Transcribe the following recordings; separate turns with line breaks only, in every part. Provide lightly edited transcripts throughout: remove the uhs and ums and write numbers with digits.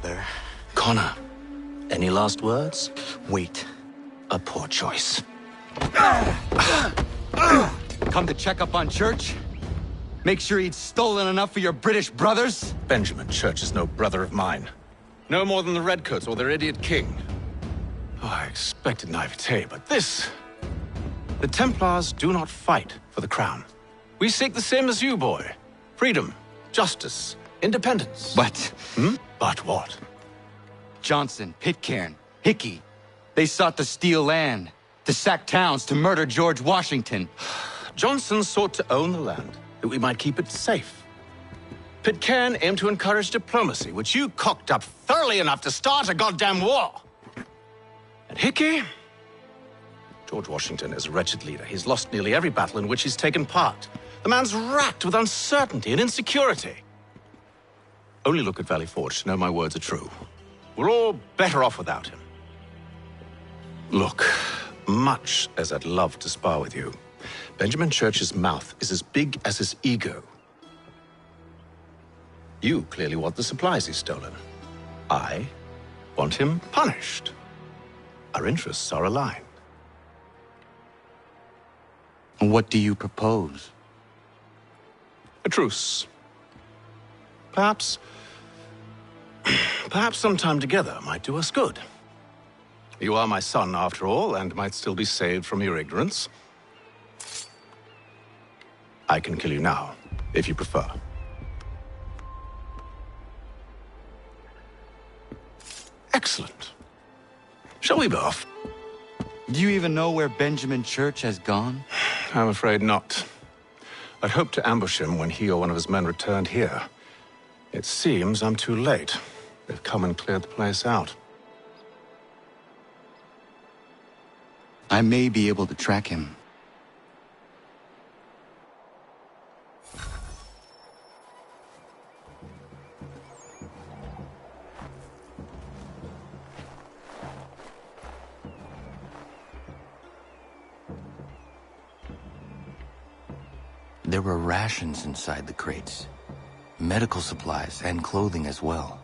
brother.
Connor, any last words?
Wait.
A poor choice.
Come to check up on Church? Make sure he'd stolen enough for your British brothers?
Benjamin Church is no brother of mine. No more than the Redcoats or their idiot king. Oh, I expected naivete, but this... The Templars do not fight for the crown. We seek the same as you, boy. Freedom, justice, independence.
But...
But what?
Johnson, Pitcairn, Hickey, they sought to steal land, to sack towns, to murder George Washington.
Johnson sought to own the land, that we might keep it safe. Pitcairn aimed to encourage diplomacy, which you cocked up thoroughly enough to start a goddamn war. And Hickey? George Washington is a wretched leader. He's lost nearly every battle in which he's taken part. The man's racked with uncertainty and insecurity. Only look at Valley Forge to know my words are true. We're all better off without him. Look, much as I'd love to spar with you, Benjamin Church's mouth is as big as his ego. You clearly want the supplies he's stolen. I want him punished. Our interests are aligned.
What do you propose?
A truce. Perhaps some time together might do us good. You are my son, after all, and might still be saved from your ignorance. I can kill you now, if you prefer. Excellent. Shall we be off?
Do you even know where Benjamin Church has gone?
I'm afraid not. I'd hoped to ambush him when he or one of his men returned here. It seems I'm too late. They've come and cleared the place out.
I may be able to track him. There were rations inside the crates, medical supplies and clothing as well.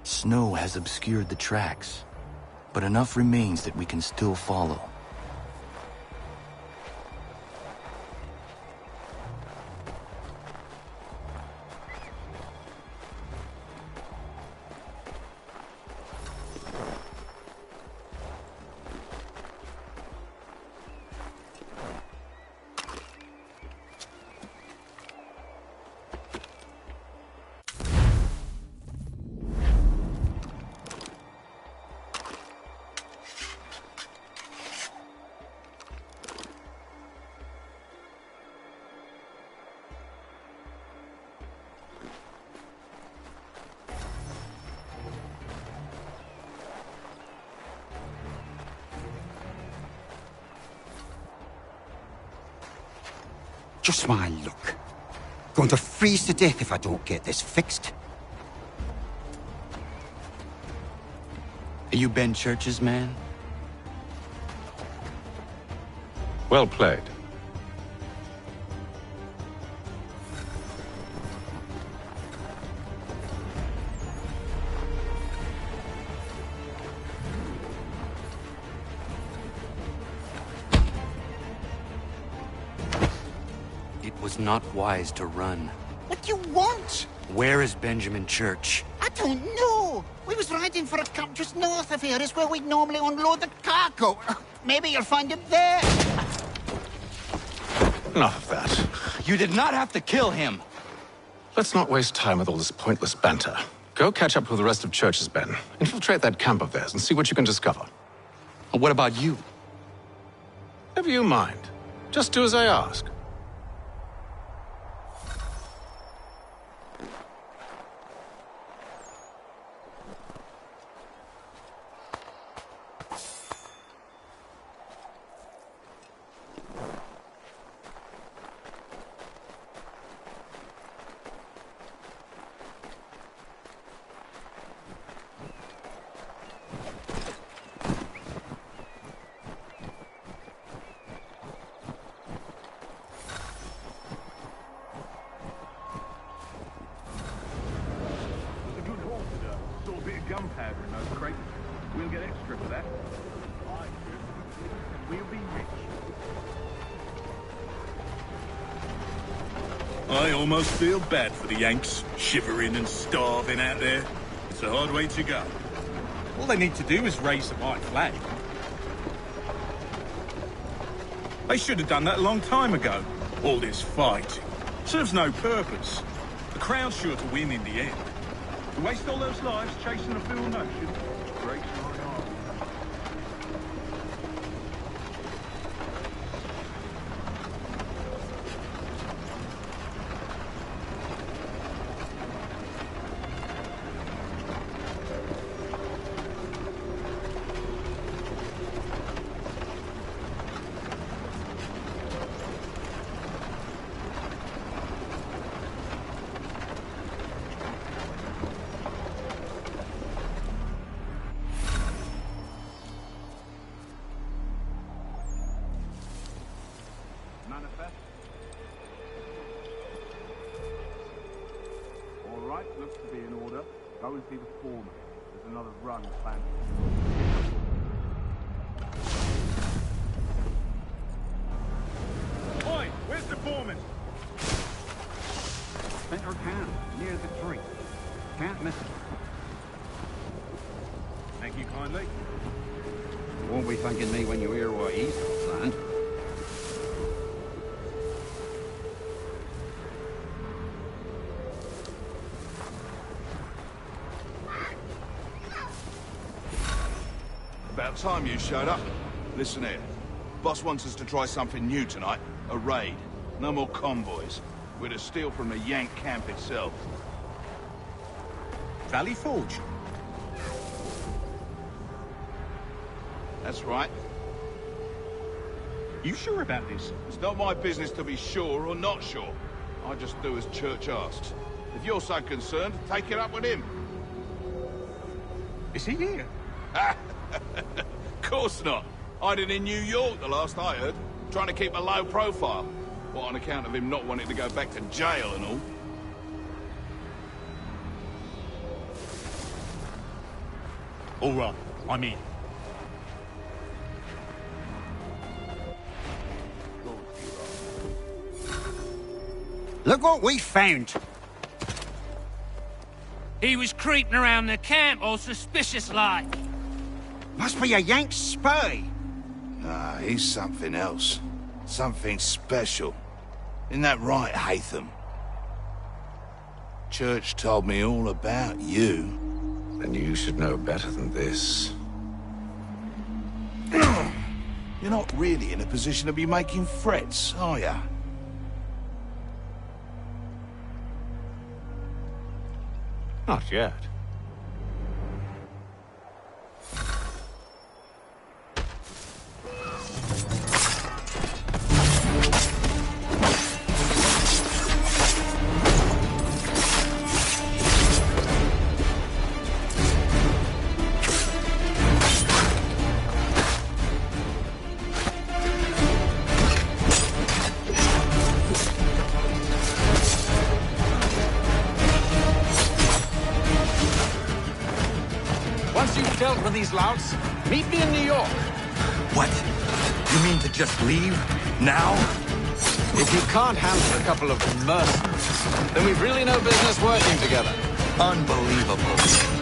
Snow has obscured the tracks, but enough remains that we can still follow.
Just my luck. Going to freeze to death if I don't get this fixed.
you Ben Church's man?
Well played.
It was not wise to run.
What do you want?
Where is Benjamin Church?
I don't know. We was riding for a camp just north of here. Is where we'd normally unload the cargo. Maybe you'll find him there.
Enough of that.
You did not have to kill him!
Let's not waste time with all this pointless banter. Go catch up with the rest of Church's men. Infiltrate that camp of theirs and see what you can discover.
And what about you?
Never you mind. Just do as I ask.
Gunpowder in those crates. We'll get extra for that. We'll be rich. I almost feel bad for the Yanks, shivering and starving out there. It's a hard way to go. All they need to do is raise the white flag. They should have done that a long time ago. All this fighting serves no purpose. The Crown's sure to win in the end. To waste all those lives chasing a fool notion breaks my heart. Manifest. All right, looks to be in order. Go and see the foreman. There's another run planned. Oi, where's the foreman?
Center camp, near the tree. Can't miss it.
Thank you kindly.
You won't be thanking me when you hear what he's planned.
About time you showed up. Listen here. Boss wants us to try something new tonight. A raid. No more convoys. We're to steal from the Yank camp itself.
Valley Forge.
That's right.
You sure about this?
It's not my business to be sure or not sure. I just do as Church asks. If you're so concerned, take it up with him.
Is he here?
Course not. Hiding in New York, the last I heard. Trying to keep a low profile. What, on account of him not wanting to go back to jail and all?
All right, I'm in.
Look what we found.
He was creeping around the camp all suspicious-like.
Must be a Yank spy.
Nah, he's something else. Something special. Isn't that right, Haytham? Church told me all about you.
Then you should know better than this.
You're not really in a position to be making threats, are ya?
Not yet. these louts. Meet me in New York.
What? You mean to just leave? Now?
If you can't handle a couple of mercenaries, then we've really no business working together.
Unbelievable.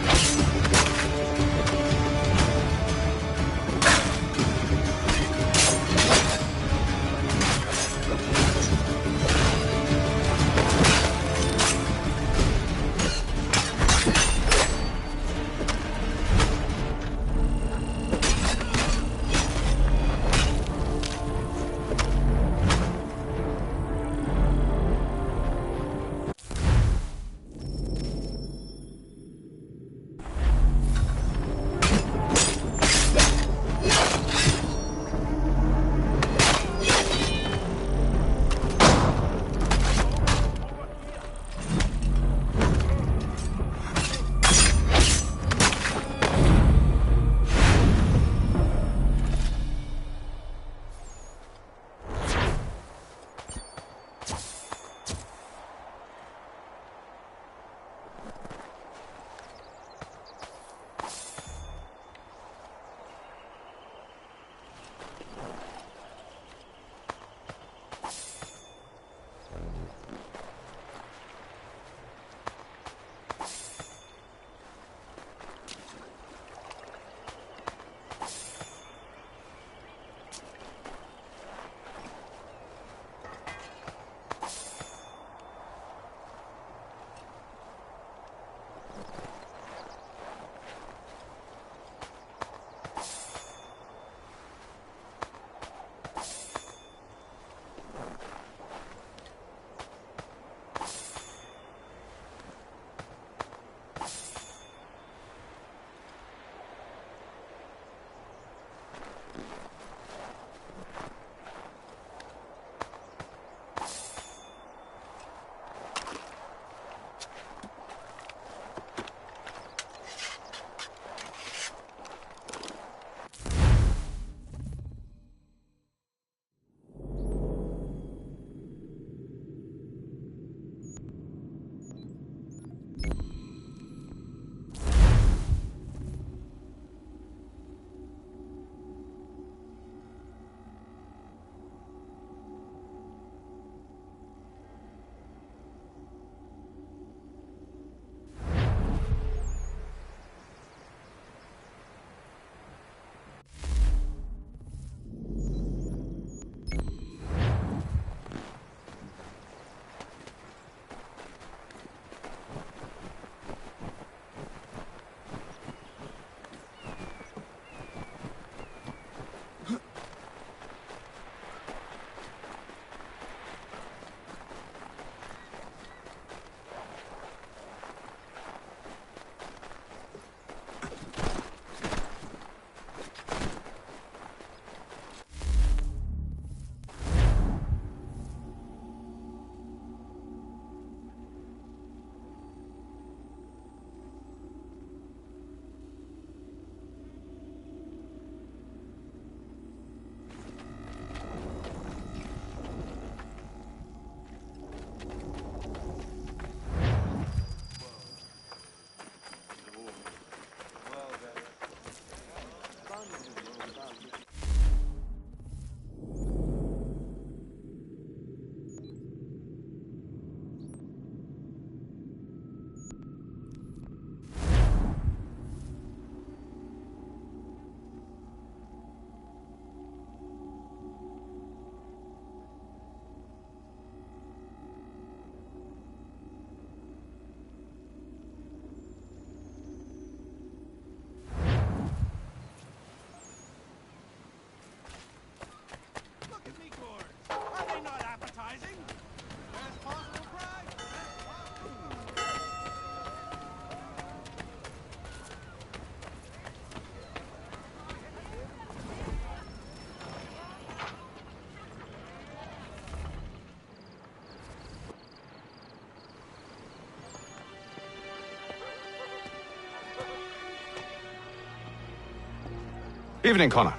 Evening, Connor.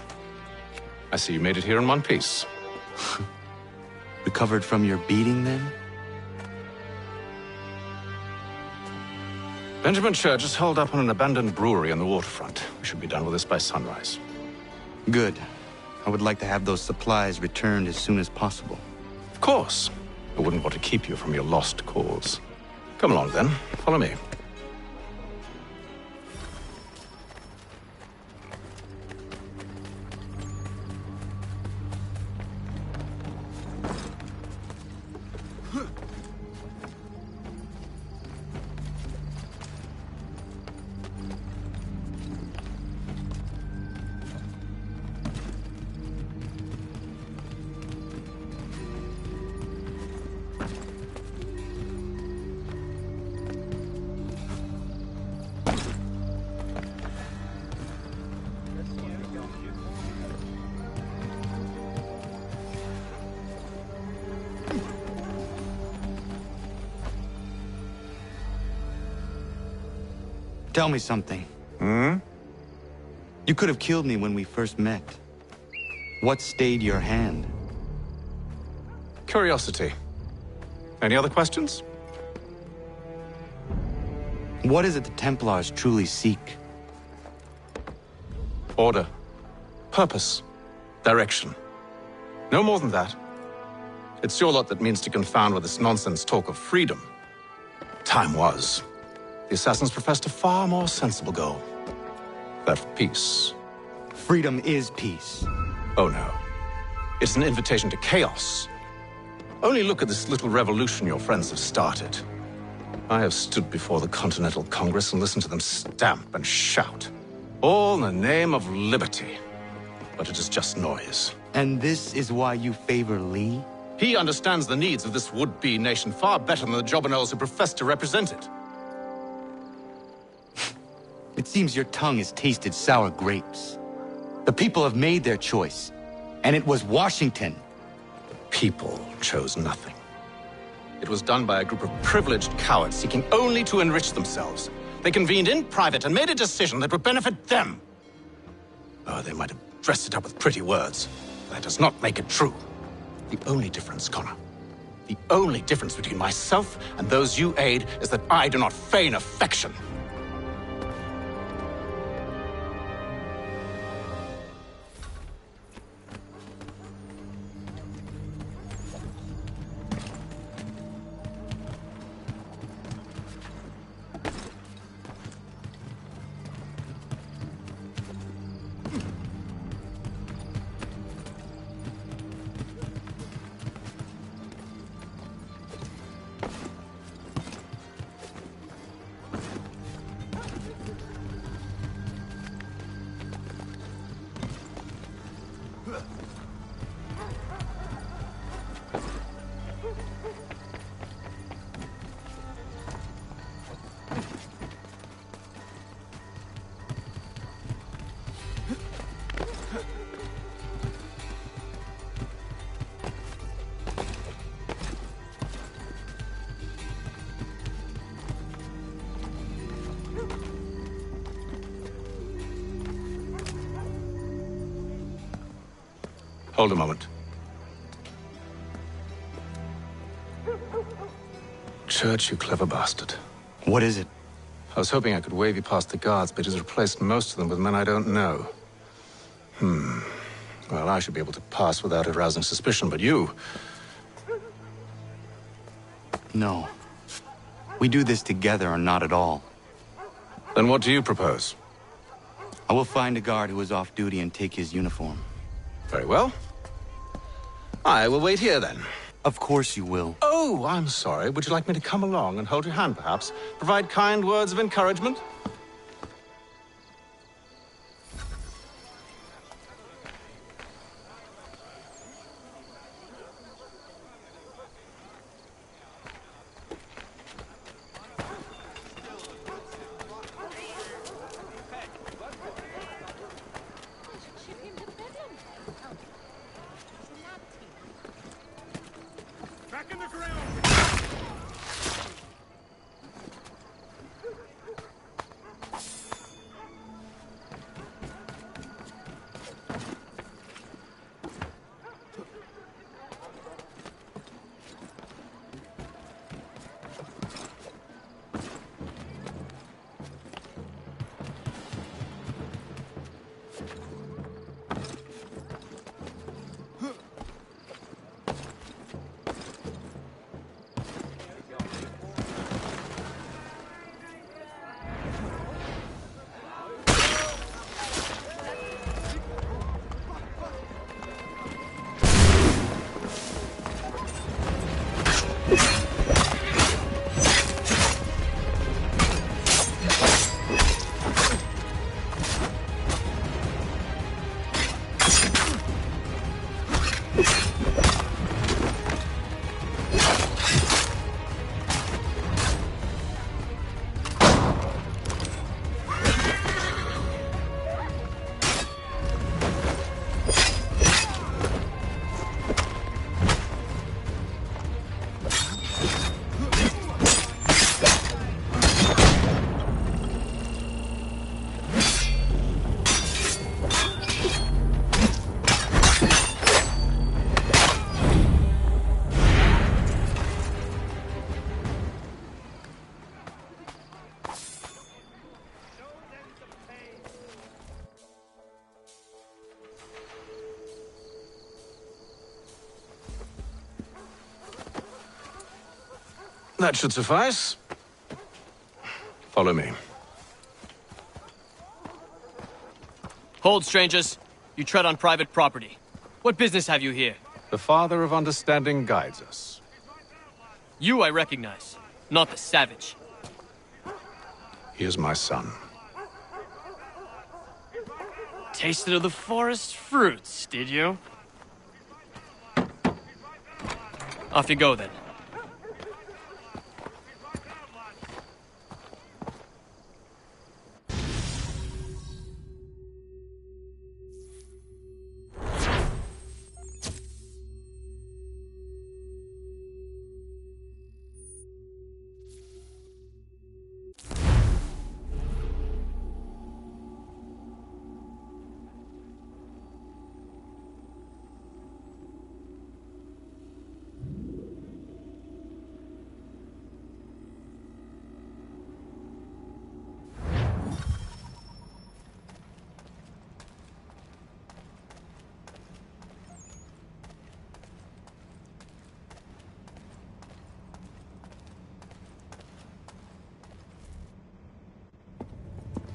I see you made it here in one piece.
Recovered from your beating, then?
Benjamin Church is holed up on an abandoned brewery on the waterfront. We should be done with this by sunrise.
Good. I would like to have those supplies returned as soon as possible.
Of course. I wouldn't want to keep you from your lost cause. Come along, then. Follow me.
Tell me something. You could have killed me when we first met. What stayed your hand?
Curiosity. Any other questions?
What is it the Templars truly seek?
Order. Purpose. Direction. No more than that. It's your lot that means to confound with this nonsense talk of freedom. Time was. The assassins professed a far more sensible goal. That of peace.
Freedom is peace.
Oh no. It's an invitation to chaos. Only look at this little revolution your friends have started. I have stood before the Continental Congress and listened to them stamp and shout. All in the name of liberty. But it is just noise.
And this is why you favor Lee?
He understands the needs of this would-be nation far better than the jobberknolls who profess to represent it.
It seems your tongue has tasted sour grapes. The people have made their choice, and it was Washington.
People chose nothing. It was done by a group of privileged cowards seeking only to enrich themselves. They convened in private and made a decision that would benefit them. Oh, they might have dressed it up with pretty words. But that does not make it true. The only difference, Connor, the only difference between myself and those you aid is that I do not feign affection. Hold a moment. Church, you clever bastard.
What is it?
I was hoping I could wave you past the guards, but he's replaced most of them with men I don't know. Well, I should be able to pass without arousing suspicion, but you...
No. We do this together or not at all.
Then what do you propose?
I will find a guard who is off duty and take his uniform.
Very well. I will wait here, then.
Of course you will.
Oh, I'm sorry. Would you like me to come along and hold your hand, perhaps? Provide kind words of encouragement?
Back in the ground!
That should suffice. Follow me.
Hold, strangers. You tread on private property. What business have you here?
The Father of Understanding guides us.
You I recognize, not the savage.
He is my son.
Tasted of the forest fruits, did you? Off you go, then.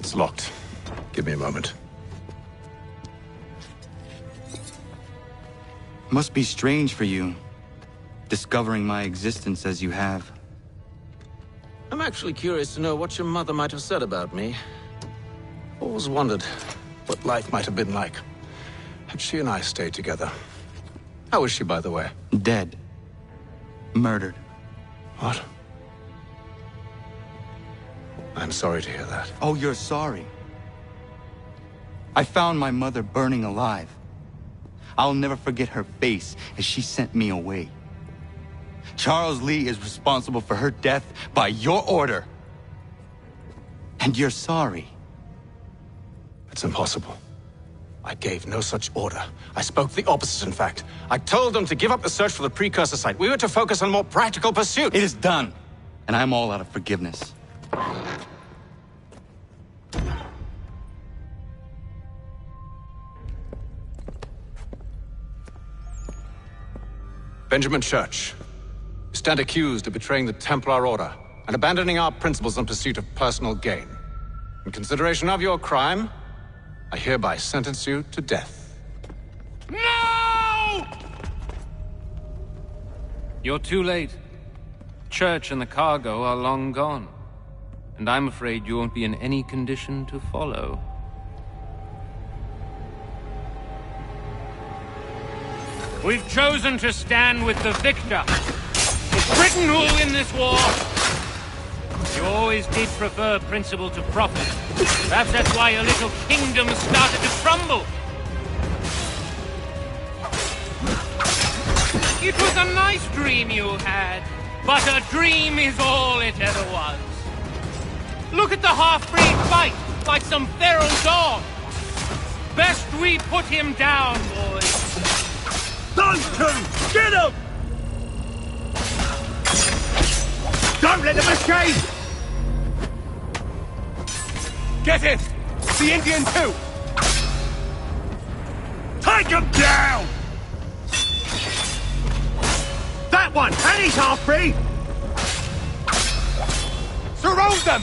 It's locked. Give me a moment.
Must be strange for you, discovering my existence as you have.
I'm actually curious to know what your mother might have said about me. Always wondered what life might have been like had she and I stayed together. How is she, by the way?
Dead. Murdered.
What? I'm sorry to hear that.
Oh, you're sorry. I found my mother burning alive. I'll never forget her face as she sent me away. Charles Lee is responsible for her death by your order. And you're sorry.
It's impossible. I gave no such order. I spoke the opposite, in fact. I told them to give up the search for the precursor site. We were to focus on more practical pursuits.
It is done, and I'm all out of forgiveness.
Benjamin Church, you stand accused of betraying the Templar Order and abandoning our principles in pursuit of personal gain. In consideration of your crime, I hereby sentence you to death.
No! You're too late. Church and the cargo are long gone. And I'm afraid you won't be in any condition to follow. We've chosen to stand with the victor. It's Britain who will win this war. You always did prefer principle to profit. Perhaps that's why your little kingdom started to crumble. It was a nice dream you had, but a dream is all it ever was. Look at the half-breed fight, like some feral dog. Best we put him down, boys.
Those two! Get them! Don't let them escape! Get it! The Indian too! Take him down! That one! And he's half-breed! Surround them!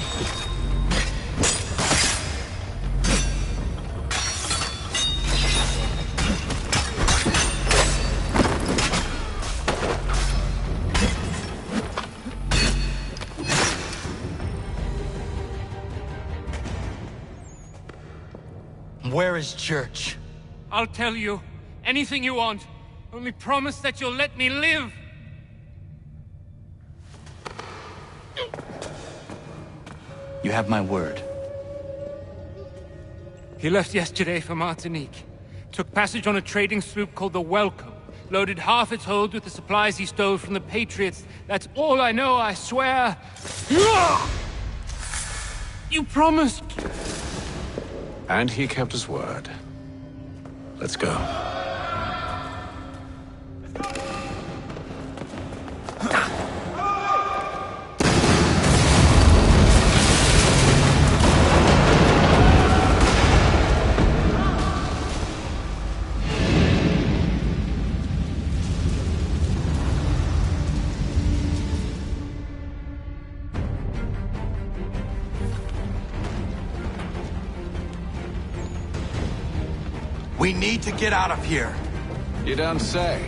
Where is Church?
I'll tell you anything you want. Only promise that you'll let me live.
You have my word.
He left yesterday for Martinique. Took passage on a trading sloop called the Welcome. Loaded half its hold with the supplies he stole from the Patriots. That's all I know, I swear. You promised.
And he kept his word. Let's go.
We need to get out of here.
You don't say.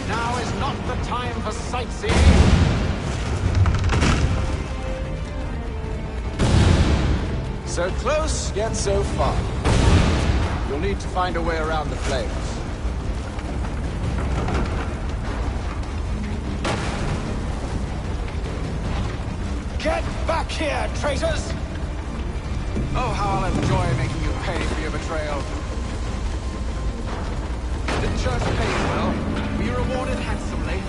Now is not the time for sightseeing. So close, yet so far. You'll need to find a way around the flames. Get back here, traitors! Oh, how I'll enjoy making you pay for your betrayal. The church pays well. Were you rewarded handsomely?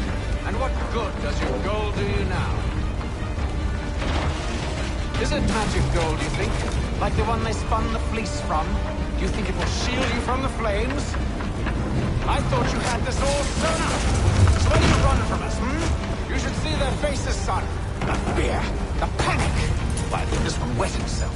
And what good does your gold do you now? Is it magic gold, you think? Like the one they spun the fleece from? Do you think it will shield you from the flames? I thought you had this all sewn up. So when you run from us, You should see their faces, son. The fear, the panic. Why, I think this one wet himself.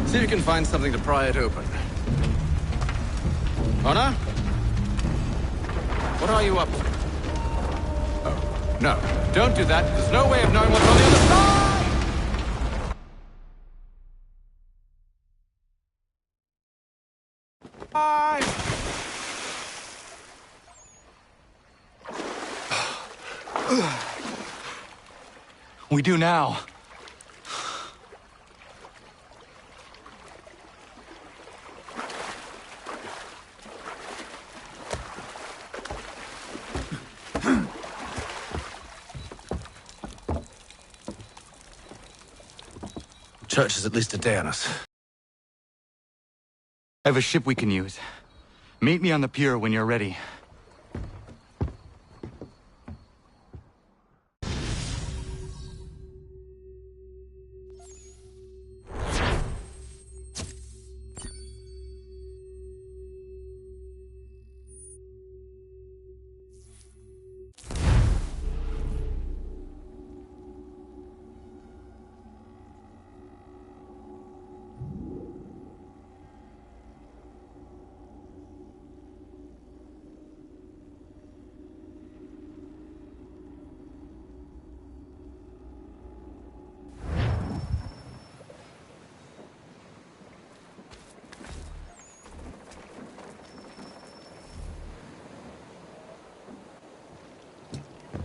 See if you can find something to pry it open. Honor? What are you up to? Oh, no. Don't do that. There's no way of knowing what's on the other side!
We do now.
Church is at least a day on us.
I have a ship we can use. Meet me on the pier when you're ready.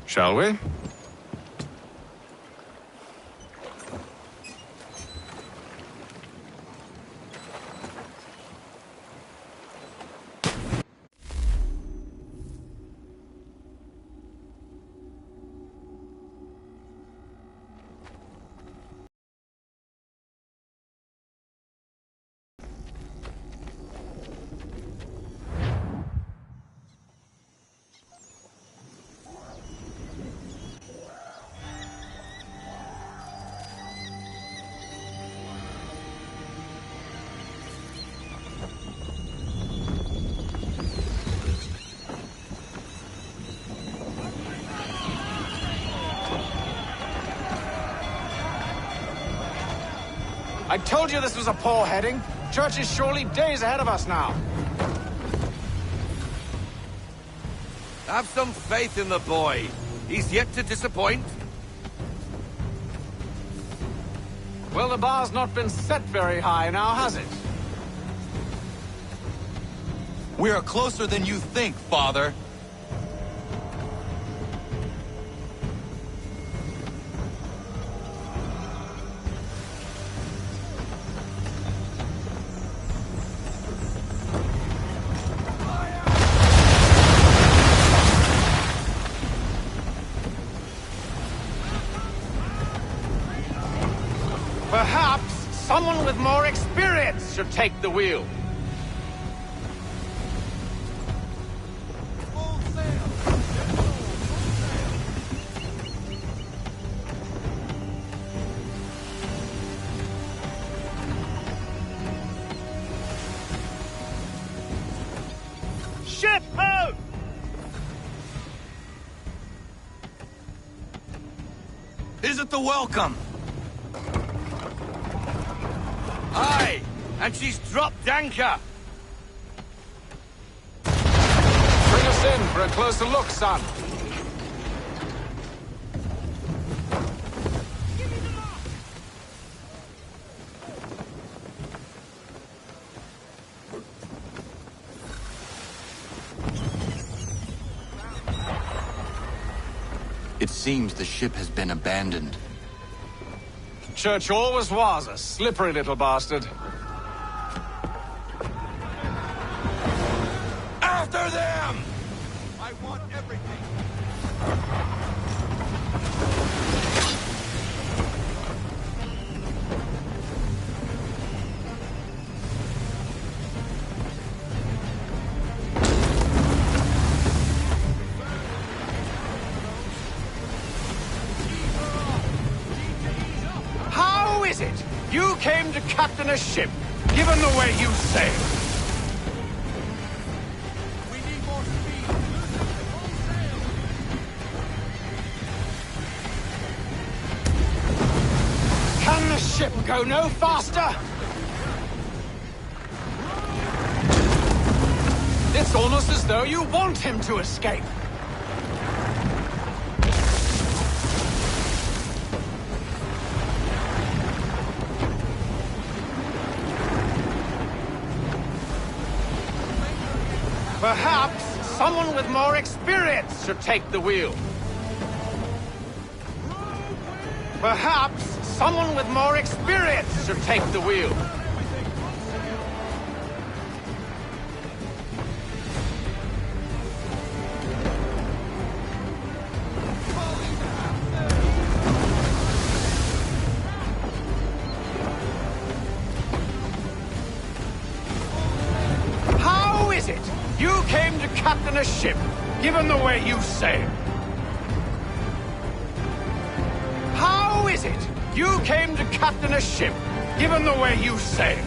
Shall we? I told you this was a poor heading. Church is surely days ahead of us now.
Have some faith in the boy. He's yet to disappoint.
Well, the bar's not been set very high now, has it?
We are closer than you think, Father.
Perhaps someone with more experience should take the wheel.
Ship out!
Is it the welcome? Aye, and she's dropped anchor.
Bring us in for a closer look, son.
It seems the ship has been abandoned.
Church always was a slippery little bastard.
After them!
I want everything.
How is it you came to captain a ship, given the way you sail?
We need more speed. Full sail.
Can the ship go no faster? It's almost as though you want him to escape. Perhaps someone with more experience should take the wheel. Perhaps someone with more experience should take the wheel. How is it you came to captain a ship, given the way you sail? How is it you came to captain a ship, given the way you sail?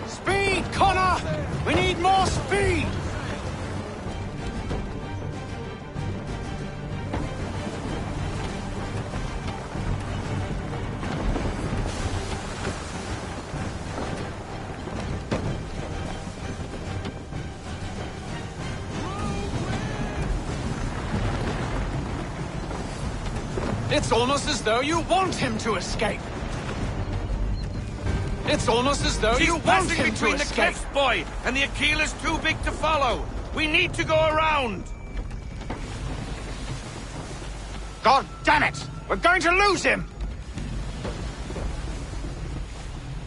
Speed, Connor! We need more speed! It's almost as though you want him to escape. It's almost as though
She's
you want
passing
him to
between the
escape.
cliffs, boy, and the Aquila's too big to follow. We need to go around.
God damn it! We're going to lose him!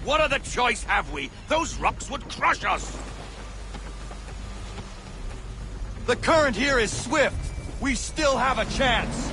What other choice have we? Those rocks would crush us.
The current here is swift. We still have a chance.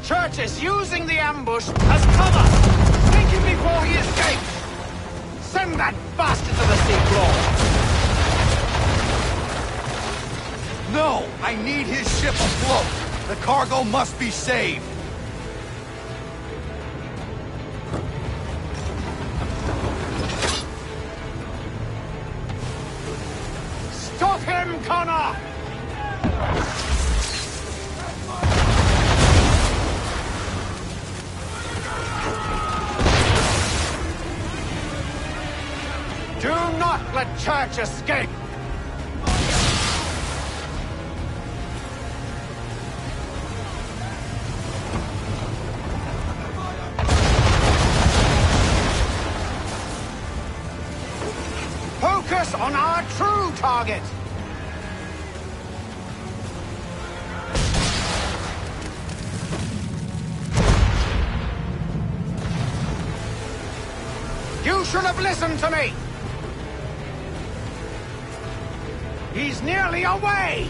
Church is using the ambush as cover! Take him before he escapes! Send that bastard to the seafloor!
No! I need his ship afloat! The cargo must be saved!
Stop him, Connor! Do not let Church escape! Focus on our true target! You should have listened to me! He's nearly away!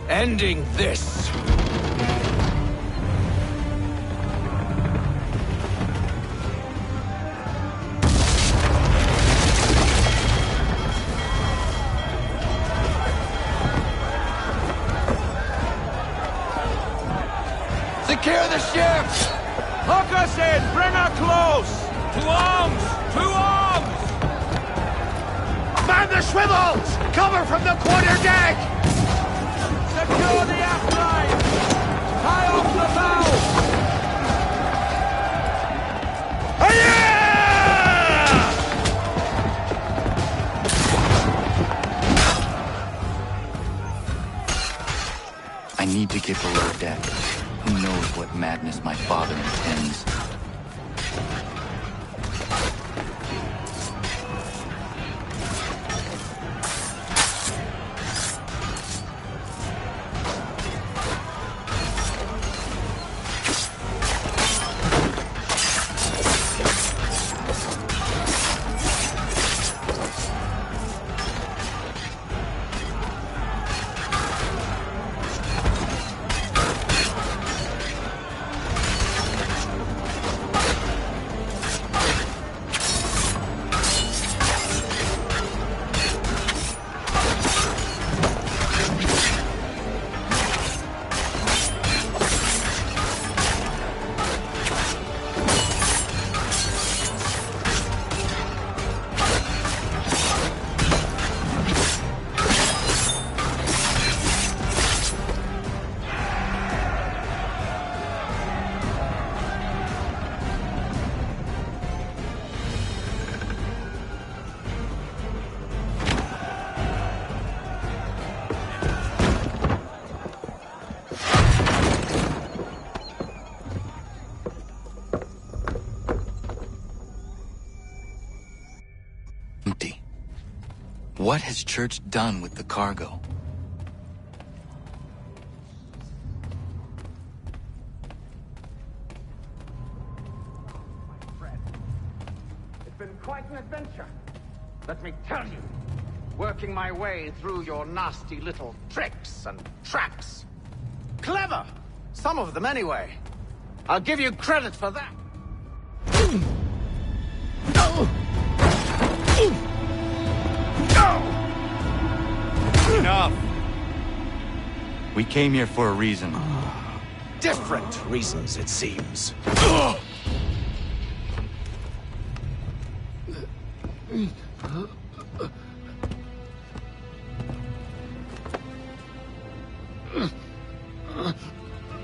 Ending this!
Secure the ship!
Hook us in! Bring her close! To arms! To arms!
Man the swivels! Cover from the quarterdeck!
Secure the aft line! Tie off the bow!
I need to get below deck. Who knows what madness my father intends? What has Church done with the cargo?
It's been quite an adventure, let me tell you. Working my way through your nasty little tricks and traps.
Clever! Some of them, anyway. I'll give you credit for that.
Enough! We came here for a reason.
Different reasons, it seems.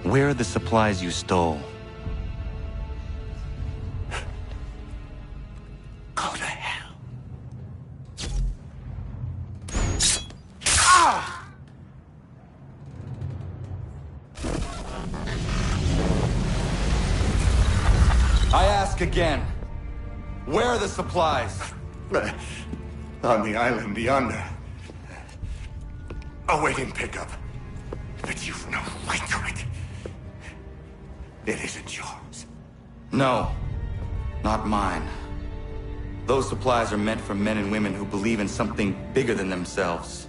Where are the supplies you stole?
Go to hell.
I ask again. Where are the supplies?
On the island yonder. Awaiting pickup. But you've no right to it. It isn't yours.
No, not mine. Those supplies are meant for men and women who believe in something bigger than themselves.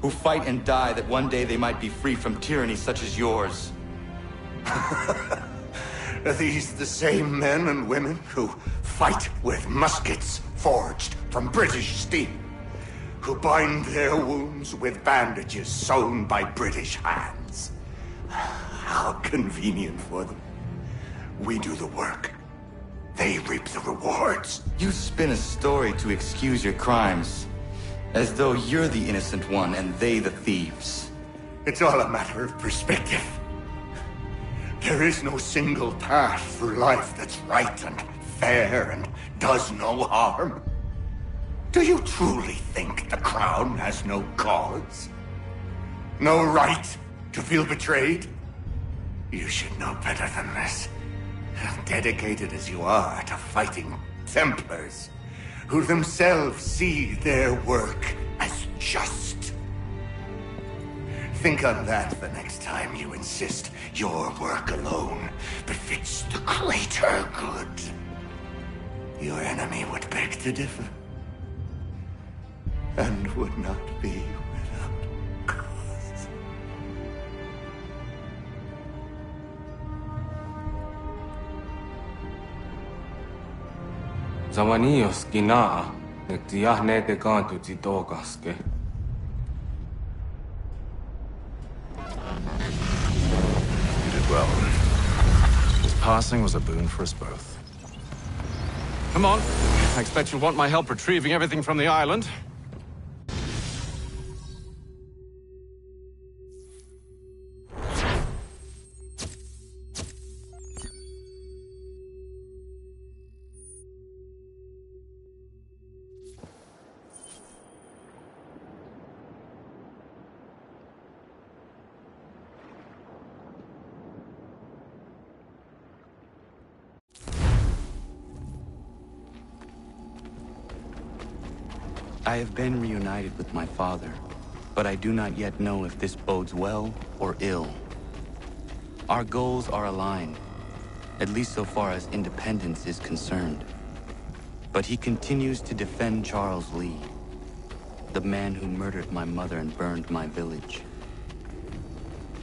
Who fight and die that one day they might be free from tyranny such as yours.
Are these the same men and women who fight with muskets forged from British steel? Who bind their wounds with bandages sewn by British hands? How convenient for them. We do the work. They reap the rewards.
You spin a story to excuse your crimes, as though you're the innocent one and they the thieves.
It's all a matter of perspective. There is no single path through life that's right and fair and does no harm. Do you truly think the Crown has no cause? No right to feel betrayed? You should know better than this. Dedicated as you are to fighting Templars, who themselves see their work as just. Think on that the next time you insist your work alone befits the greater good. Your enemy would beg to differ, and would not be without cause.
Zawanios kinaa, nektiahne te kantu titokaske.
You did well. His passing was a boon for us both. Come on. I expect you'll want my help retrieving everything from the island.
I have been reunited with my father, but I do not yet know if this bodes well or ill. Our goals are aligned, at least so far as independence is concerned. But he continues to defend Charles Lee, the man who murdered my mother and burned my village.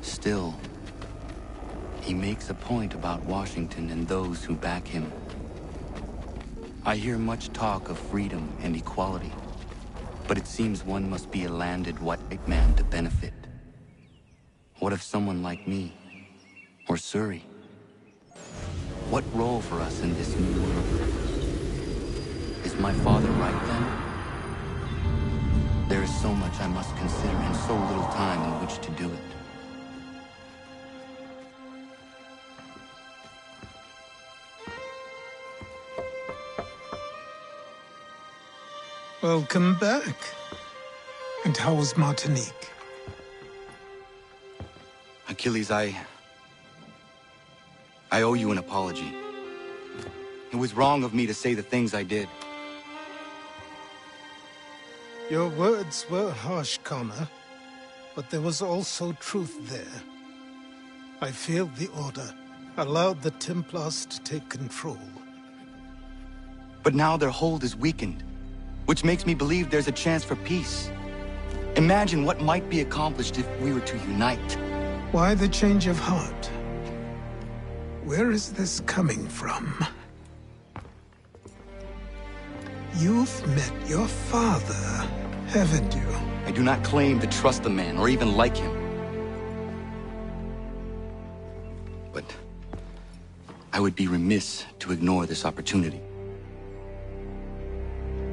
Still, he makes a point about Washington and those who back him. I hear much talk of freedom and equality. But it seems one must be a landed white man to benefit. What of someone like me? Or Surrey? What role for us in this new world? Is my father right then? There is so much I must consider and so little time in which to do it.
Welcome back. And how was Martinique?
Achilles, I owe you an apology. It was wrong of me to say the things I did.
Your words were harsh, Connor, but there was also truth there. I failed the Order, allowed the Templars to take control.
But now their hold is weakened, which makes me believe there's a chance for peace. Imagine what might be accomplished if we were to unite.
Why the change of heart? Where is this coming from? You've met your father, haven't you?
I do not claim to trust the man or even like him. But I would be remiss to ignore this opportunity.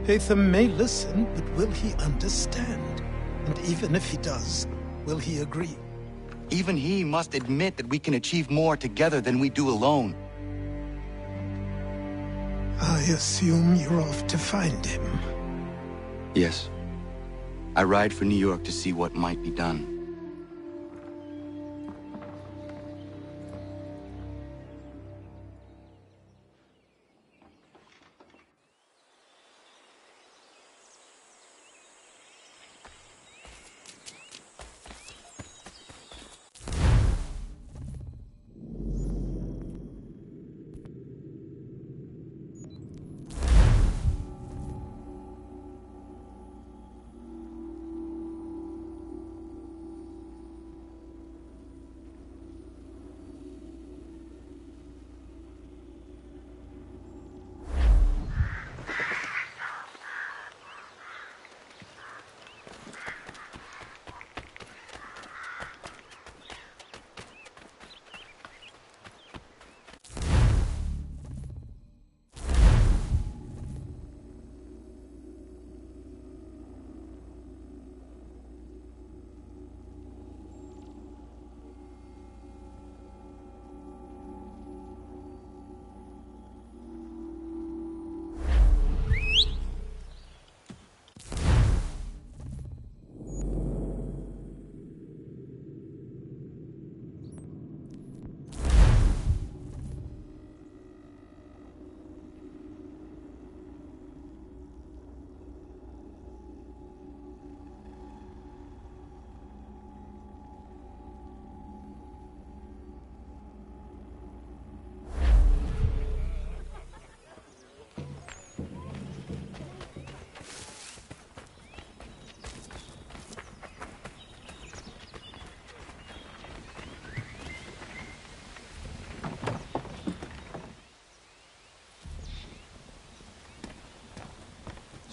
Haytham may listen, but will he understand? And even if he does, will he agree?
Even he must admit that we can achieve more together than we do alone.
I assume you're off to find him.
Yes. I ride for New York to see what might be done.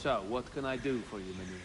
So, what can I do for you, Manu?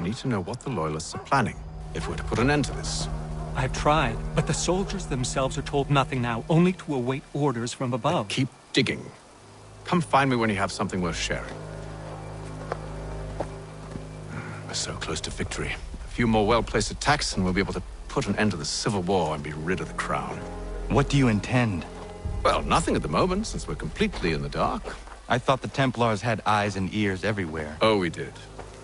need to know what the Loyalists are planning, if we're to put an end to this.
I've tried, but the soldiers themselves are told nothing now, only to await orders from above.
But keep digging. Come find me when you have something worth sharing. We're so close to victory. A few more well-placed attacks and we'll be able to put an end to the Civil War and be rid of the Crown.
What do you intend?
Well, nothing at the moment, since we're completely in the dark.
I thought the Templars had eyes and ears everywhere.
Oh, we did.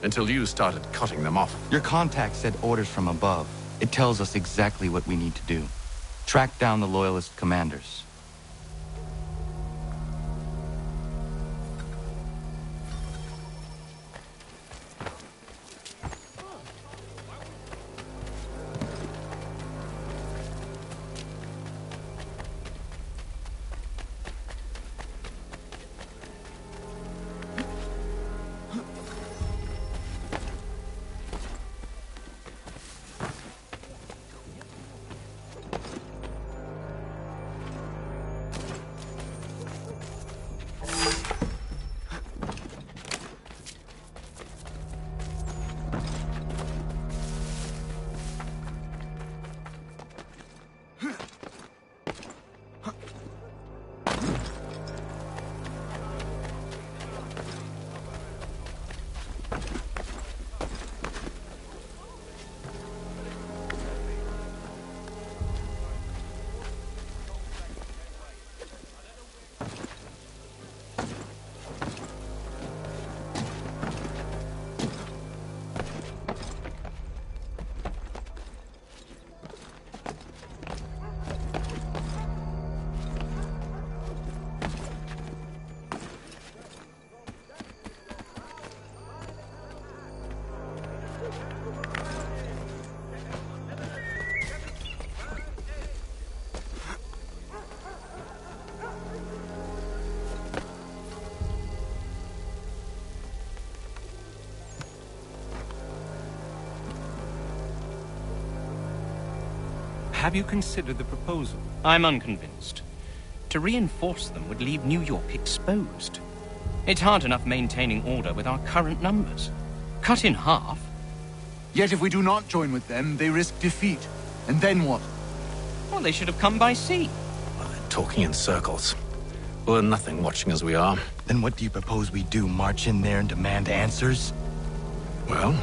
Until you started cutting them off.
Your contact said orders from above. It tells us exactly what we need to do. Track down the Loyalist commanders.
Have you considered the proposal?
I'm unconvinced. To reinforce them would leave New York exposed. It's hard enough maintaining order with our current numbers. Cut in half.
Yet if we do not join with them, they risk defeat. And then what?
Well, they should have come by sea.
Well, they're talking in circles. We'll learn nothing watching as we are.
Then what do you propose we do? March in there and demand answers?
Well,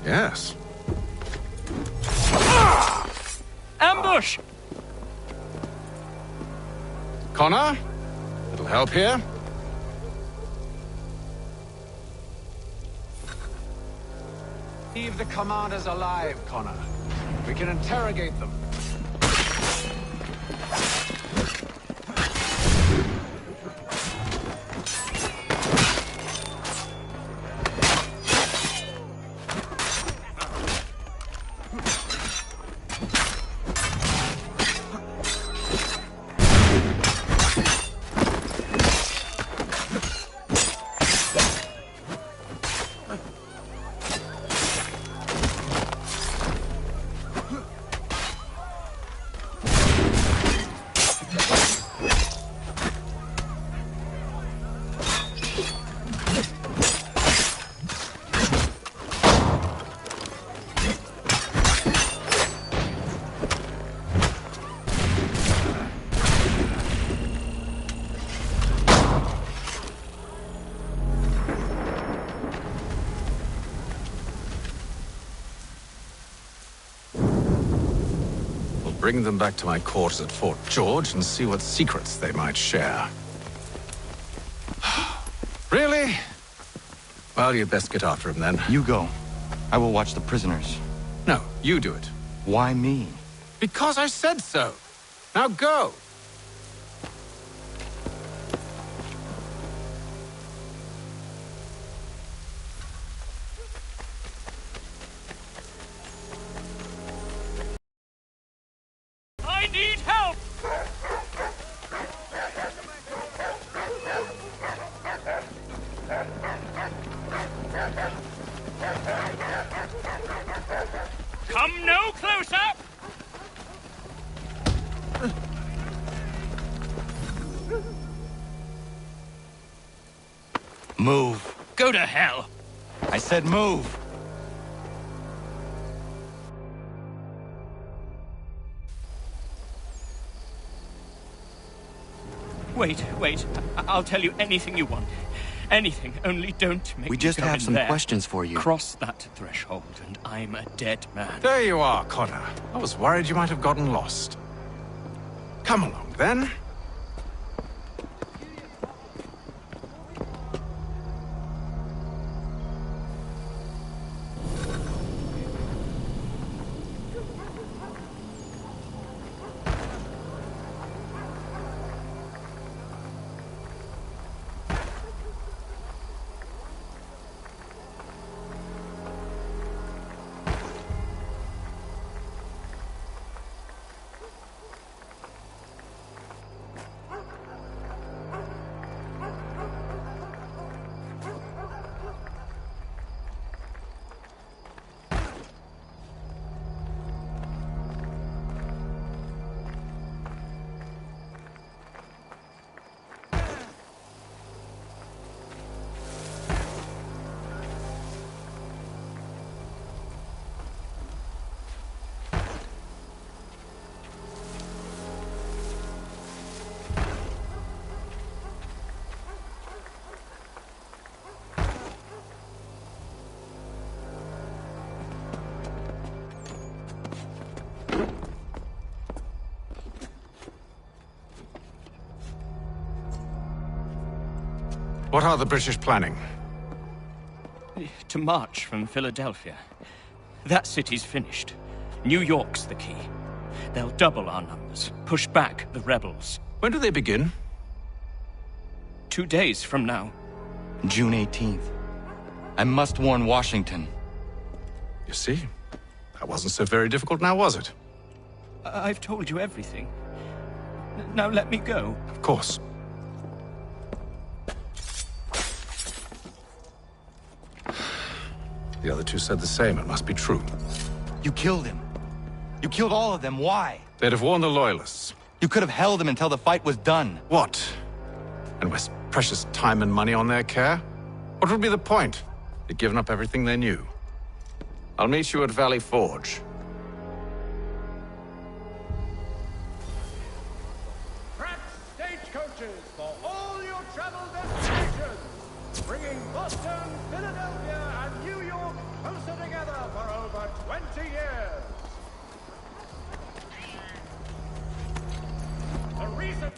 yes.
Ambush!
Connor? Little help here?
Leave the commanders alive, Connor. We can interrogate them.
Bring them back to my quarters at Fort George and see what secrets they might share. Really? Well, you'd best get after him then.
You go. I will watch the prisoners.
No, you do it.
Why me?
Because I said so. Now go.
I need help! Come no closer!
Move.
Go to hell.
I said move.
Wait. I'll tell you anything you want. Anything, only don't make
We
me
just
go
have
in
some
there.
questions for you.
Cross that threshold, and I'm a dead man.
There you are, Connor. I was worried you might have gotten lost. Come along, then. What are the British planning?
To march from Philadelphia. That city's finished. New York's the key. They'll double our numbers, push back the rebels.
When do they begin?
2 days from now.
June 18th. I must warn Washington.
You see? That wasn't so very difficult now, was it?
I've told you everything. Now let me go.
Of course. The other two said the same. It must be true.
You killed him. You killed all of them. Why?
They'd have warned the Loyalists.
You could have held him until the fight was done.
What? And waste precious time and money on their care? What would be the point? They'd given up everything they knew. I'll meet you at Valley Forge.
Pratt stagecoaches for all your travel destinations, bringing Boston, Philadelphia, and New York closer together for over 20 years. The reason...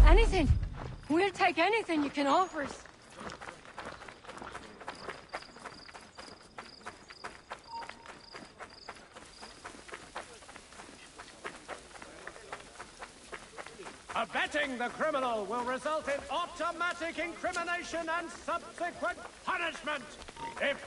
Anything. We'll take anything you can offer us.
Abetting the criminal will result in automatic incrimination and subsequent punishment. If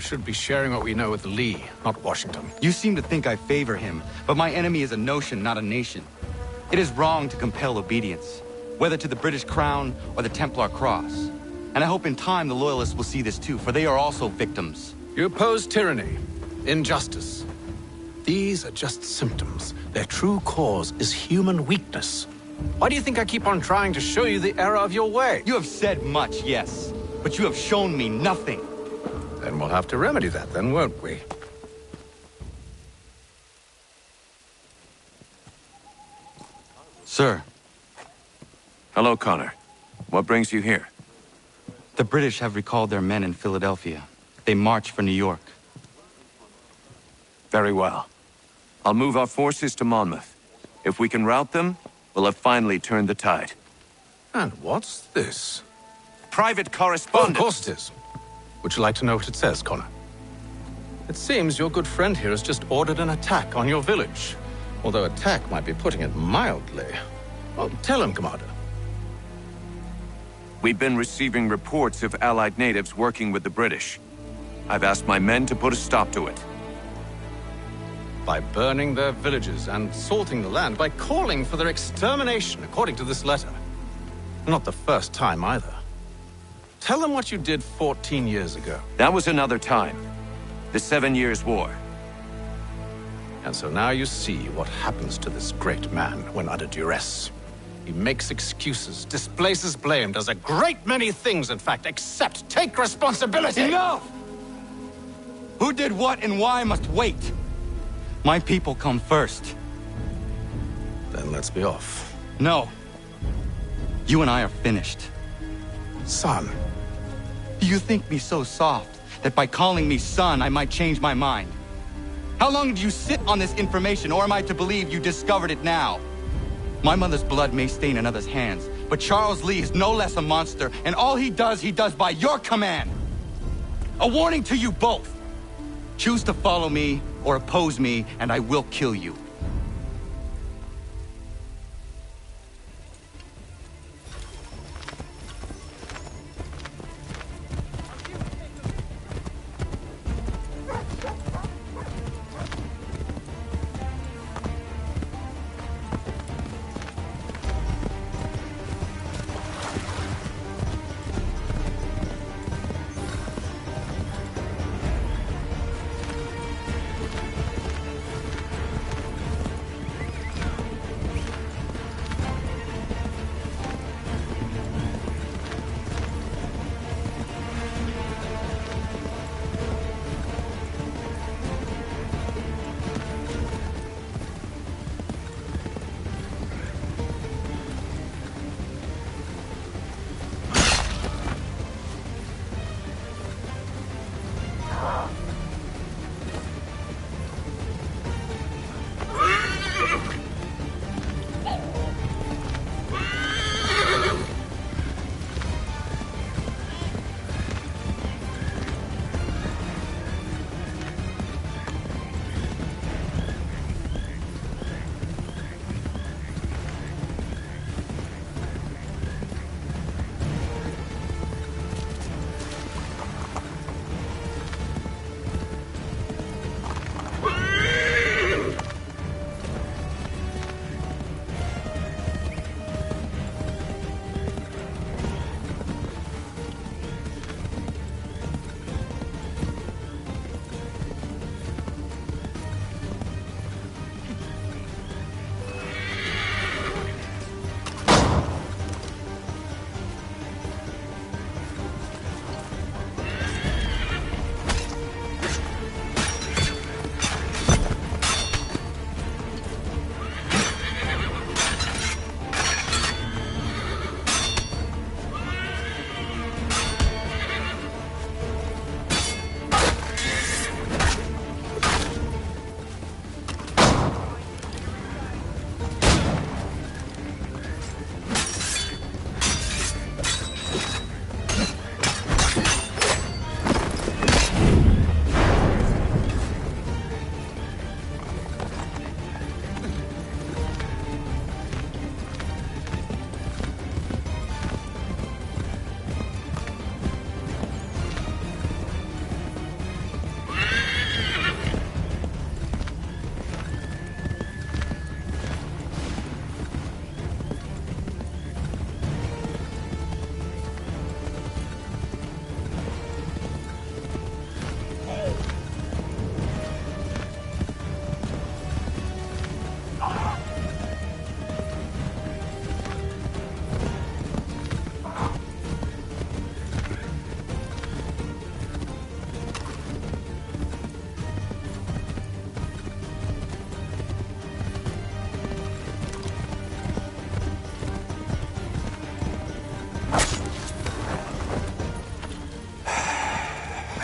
We should be sharing what we know with Lee, not Washington.
You seem to think I favor him, but my enemy is a notion, not a nation. It is wrong to compel obedience, whether to the British Crown or the Templar Cross. And I hope in time the Loyalists will see this too, for they are also victims.
You oppose tyranny, injustice. These are just symptoms. Their true cause is human weakness. Why do you think I keep on trying to show you the error of your way?
You have said much, yes, but you have shown me nothing.
Then we'll have to remedy that then, won't we?
Sir.
Hello, Connor. What brings you here?
The British have recalled their men in Philadelphia. They march for New York.
Very well. I'll move our forces to Monmouth. If we can rout them, we'll have finally turned the tide.
And what's this?
Private correspondence.
Of course it is. Would you like to know what it says, Connor? It seems your good friend here has just ordered an attack on your village. Although attack might be putting it mildly. Well, tell him, Commander.
We've been receiving reports of Allied natives working with the British. I've asked my men to put a stop to it.
By burning their villages and salting the land, by calling for their extermination, according to this letter. Not the first time, either. Tell them what you did 14 years ago.
That was another time. The 7 Years' War.
And so now you see what happens to this great man when under duress. He makes excuses, displaces blame, does a great many things, in fact, except take responsibility!
Enough! Who did what and why must wait. My people come first.
Then let's be off.
No. You and I are finished.
Son.
Do you think me so soft that by calling me son I might change my mind? How long did you sit on this information, or am I to believe you discovered it now? My mother's blood may stain another's hands, but Charles Lee is no less a monster, and all he does by your command. A warning to you both. Choose to follow me or oppose me, and I will kill you.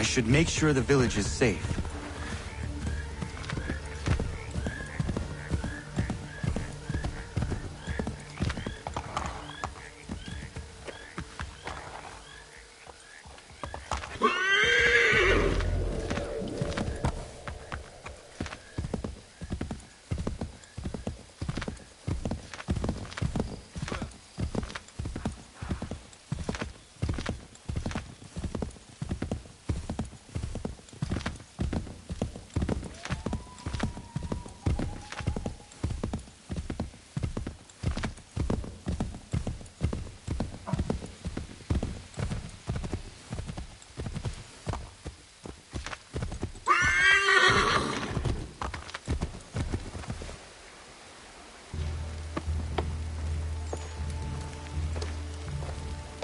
should make sure the village is safe.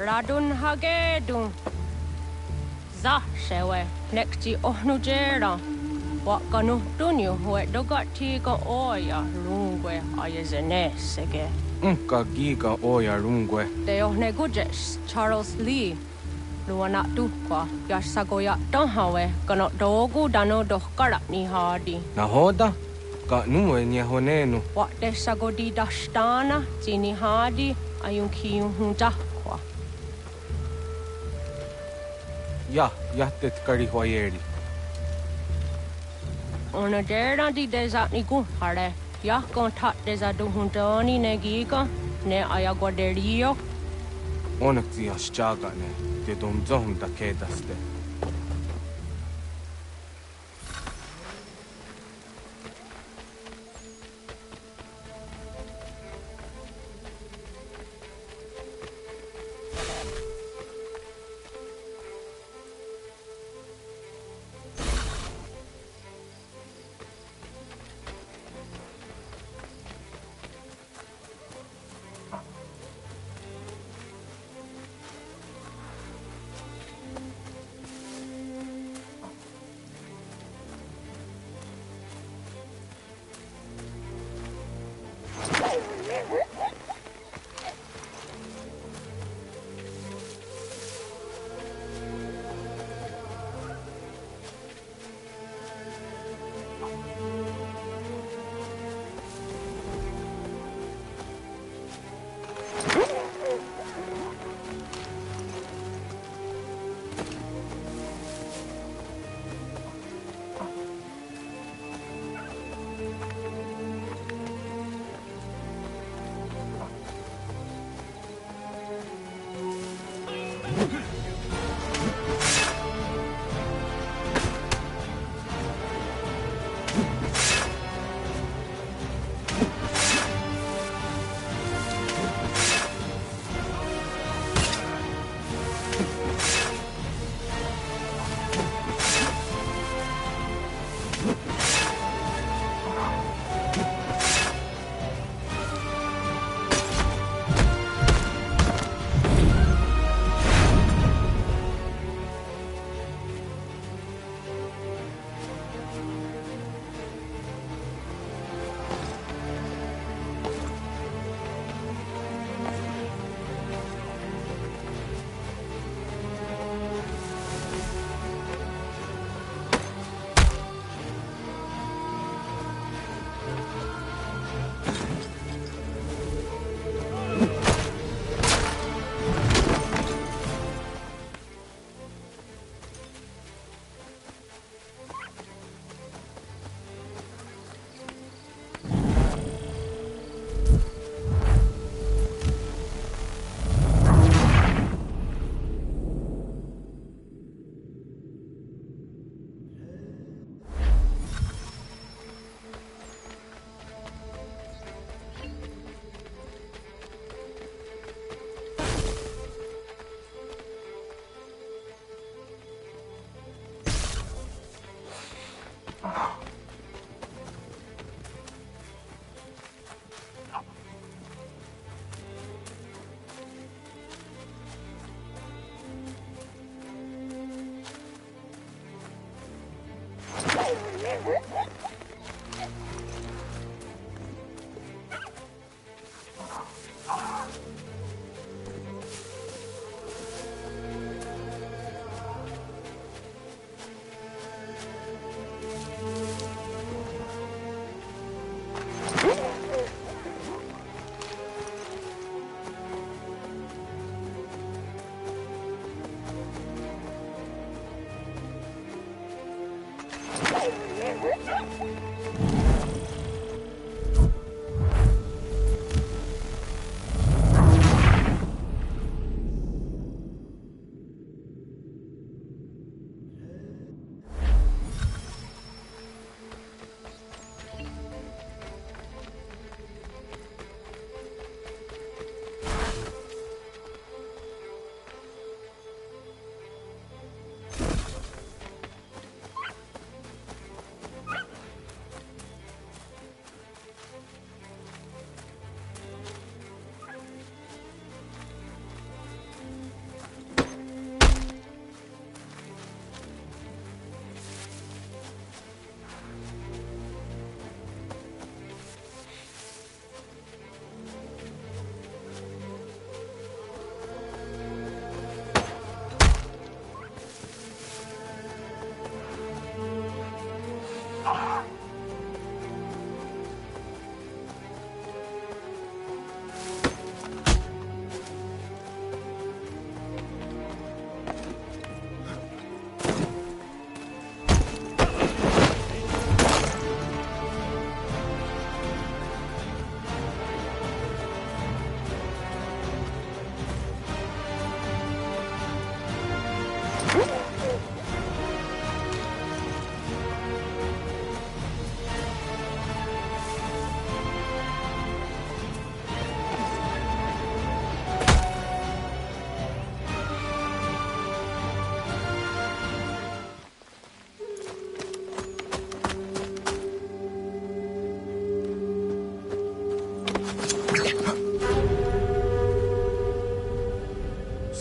Radun hagedun. Za shewe nekti ohnujera. Wakanu dunyu we dogati ka oya rungwe ayazenesege.
Ka giga oya rungwe.
De ohne gujes Charles Lee. Luana tukwa yasagoya donhawe kano dogu dano dohkara ni hadi.
Nahoda? Ka nuwe ni honenu.
Wa de sagodi dashtana zini hadi ayun kiyun hunjakwa.
Ja, jättet kari hoyeri.
Ona dera di desa ni gun hare. Ya kon tat desa du hundani ne giga ne ayagoderio.
Onak ti ashchagane. Te dom zohum da kedaste.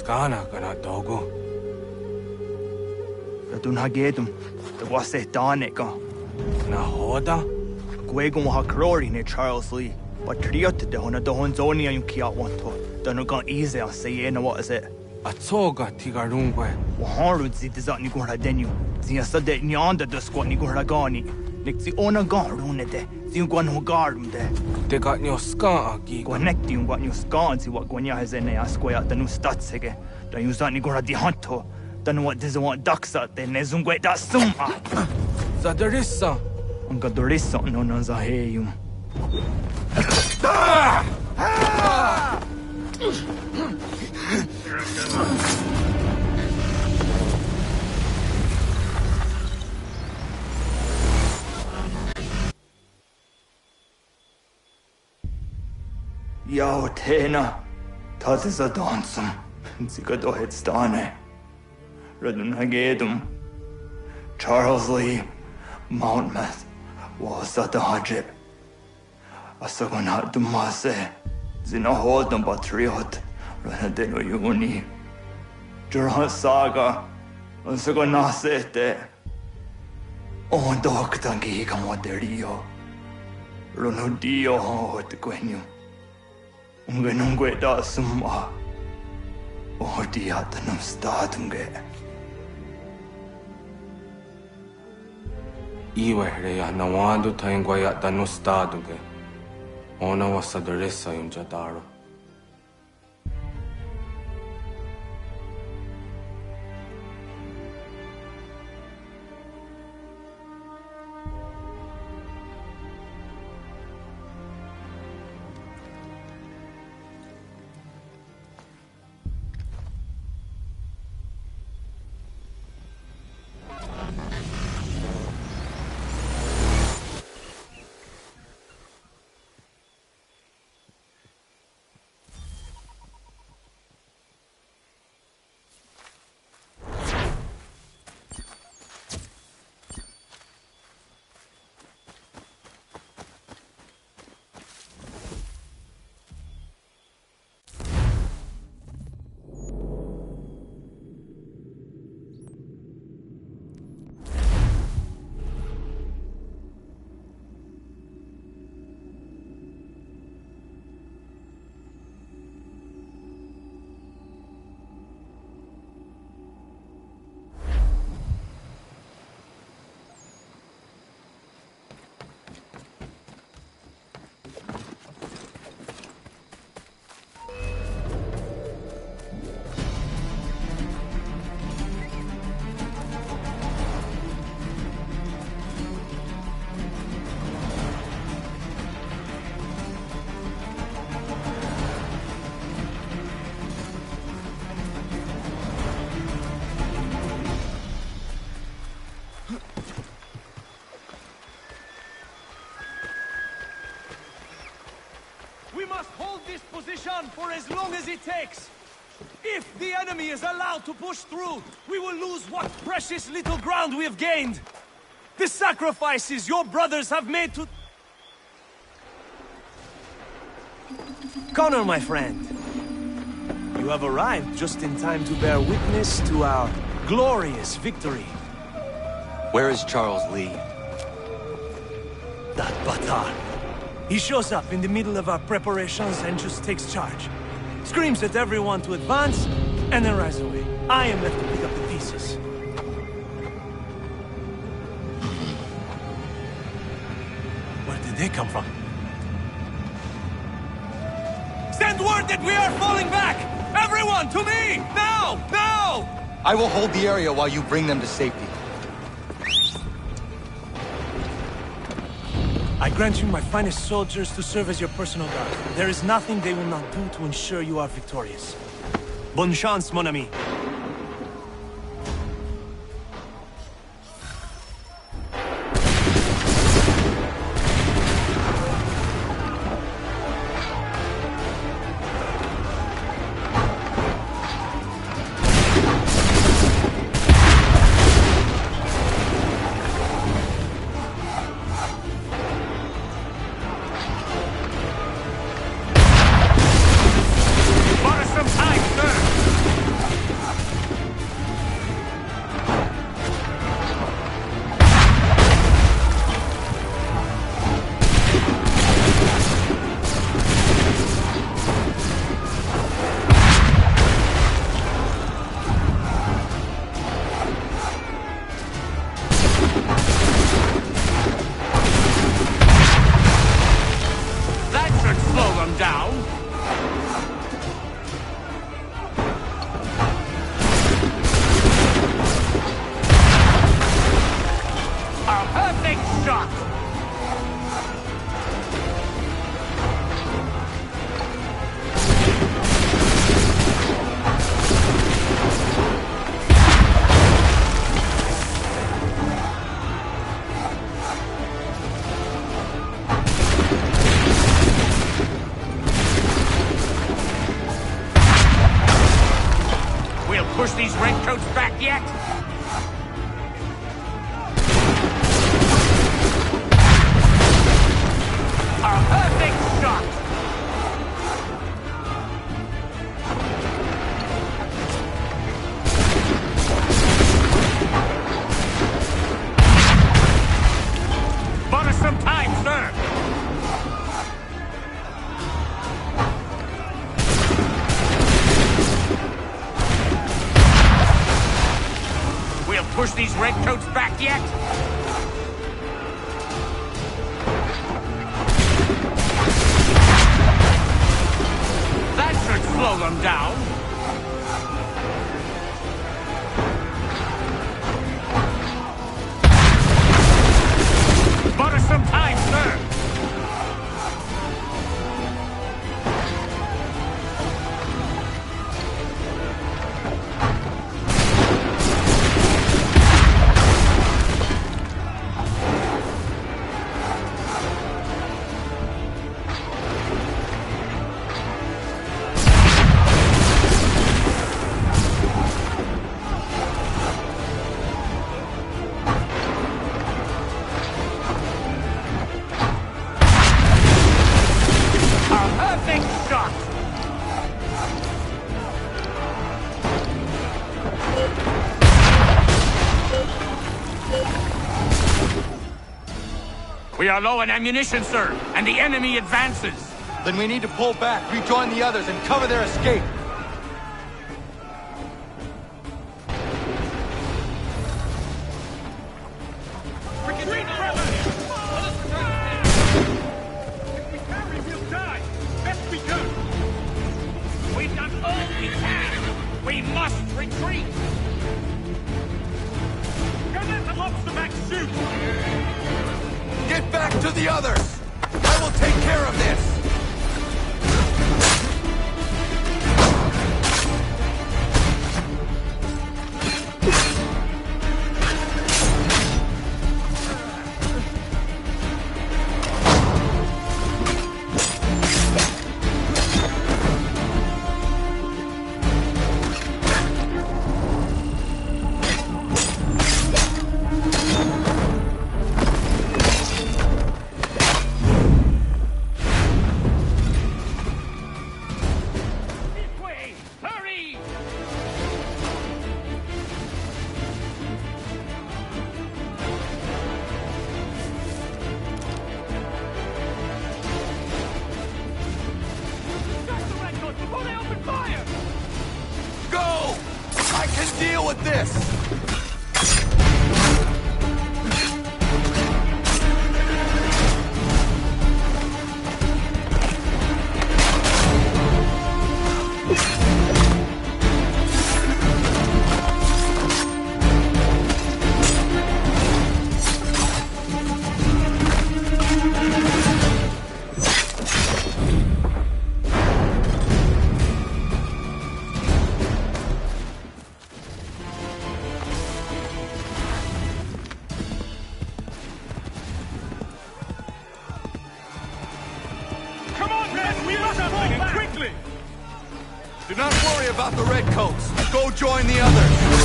Skana kana dogo.
Radun hagedum, the wase danica.
Na hoda?
Gwegum hakrori ne Charles Lee. But triot de hona dohon zoni and kiat wanto. Danugan easy on say na what is it?
Atoga tigarungwe.
Waharud zi dizat ni gura denu. Zia sade nyanda the squat ni gura gani. Nick the ona garune de. Zinguan who garden de.
They got your scar agi.
Connecting what new scans what Gwanya has in a square the new stats again. The use that ni gura di hunto. Then what does want ducks out then nezungwe that suma.
Zadarissa.
Ungadorissa no nazaheyum. Yao Tena, that is a dancum. Zigado Headstane. Redun Hagedum. Charles Lee, Mountmouth, was at the Hajib. Asagonat Dumase, Zinahold and Batriot, Renadeno Uni. Jurhan Saga, Asagonasete. On Doctangi Camoderio. Runudio Hot Gwenum. Ungenungue da summa. O diatanum statunge.
Iwe reya nawando taingwaya tanu staduge. Ona wasadaressa yung jadaro.
on for as long as it takes. If the enemy is allowed to push through, we will lose what precious little ground we have gained. The sacrifices your brothers have made to... Connor, my friend. You have arrived just in time to bear witness to our glorious victory.
Where is Charles Lee?
That Batar. He shows up in the middle of our preparations and just takes charge. Screams at everyone to advance, and then rides away. I am left to pick up the pieces. Where did they come from? Send word that we are falling back! Everyone, to me! Now! Now!
I will hold the area while you bring them to safety.
I grant you my finest soldiers to serve as your personal guard. There is nothing they will not do to ensure you are victorious. Bonne chance, mon ami.
Push these redcoats back yet? A perfect shot! Bought us some time, sir! Push these redcoats back yet? That should slow them down. Bought us some time, sir. We are low on ammunition, sir, and the enemy advances.
Then we need to pull back, rejoin the others, and cover their escape.
We've done all we can. We must retreat. Don't let the lobster back shoot.
Get back to the others! I will take care of this!
deal with this! Do not worry about the Redcoats. Go join the others.